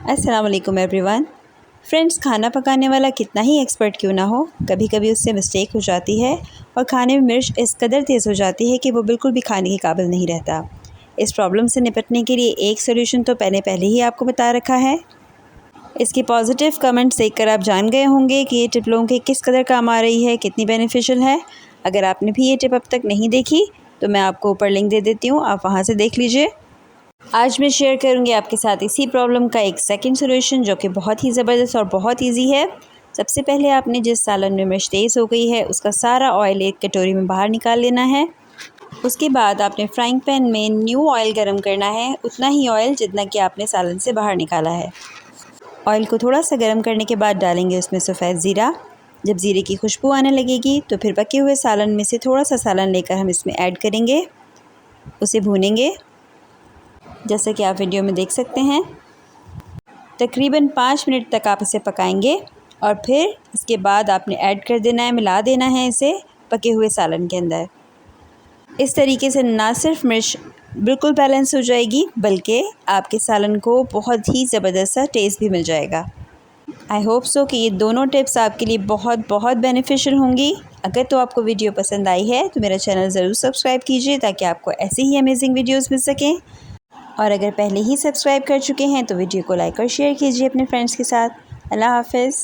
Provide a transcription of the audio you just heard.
अस्सलाम वालेकुम everyone. Friends, खाना पकाने वाला कितना ही एक्सपर्ट क्यों ना हो, कभी कभी उससे मिस्टेक हो जाती है और खाने में मिर्च इस कदर तेज़ हो जाती है कि वो बिल्कुल भी खाने के काबिल नहीं रहता। इस प्रॉब्लम से निपटने के लिए एक सोल्यूशन तो मैंने पहले ही आपको बता रखा है। इसके पॉजिटिव कमेंट्स देखकर आप जान गए होंगे कि ये टिप लोगों के किस कदर काम आ रही है, कितनी बेनिफिशियल है। अगर आपने भी ये टिप अब तक नहीं देखी तो मैं आपको ऊपर लिंक दे देती हूँ, आप वहाँ से देख लीजिए। आज मैं शेयर करूंगी आपके साथ इसी प्रॉब्लम का एक सेकंड सॉल्यूशन जो कि बहुत ही ज़बरदस्त और बहुत इजी है। सबसे पहले आपने जिस सालन में मिर्च तेज़ हो गई है उसका सारा ऑयल एक कटोरी में बाहर निकाल लेना है। उसके बाद आपने फ्राइंग पैन में न्यू ऑयल गरम करना है, उतना ही ऑयल जितना कि आपने सालन से बाहर निकाला है। ऑयल को थोड़ा सा गर्म करने के बाद डालेंगे उसमें सफ़ेद ज़ीरा। जब ज़ीरे की खुशबू आने लगेगी तो फिर पके हुए सालन में से थोड़ा सा सालन लेकर हम इसमें ऐड करेंगे, उसे भूनेंगे जैसे कि आप वीडियो में देख सकते हैं। तकरीबन 5 मिनट तक आप इसे पकाएंगे और फिर इसके बाद आपने ऐड कर देना है, मिला देना है इसे पके हुए सालन के अंदर। इस तरीके से ना सिर्फ मिर्च बिल्कुल बैलेंस हो जाएगी बल्कि आपके सालन को बहुत ही ज़बरदस्त सा टेस्ट भी मिल जाएगा। आई होप सो कि ये दोनों टिप्स आपके लिए बहुत बहुत बेनिफिशियल होंगी। अगर तो आपको वीडियो पसंद आई है तो मेरा चैनल ज़रूर सब्सक्राइब कीजिए ताकि आपको ऐसी ही अमेजिंग वीडियोज़ मिल सकें। और अगर पहले ही सब्सक्राइब कर चुके हैं तो वीडियो को लाइक और शेयर कीजिए अपने फ्रेंड्स के साथ। अल्लाह हाफ़िज़।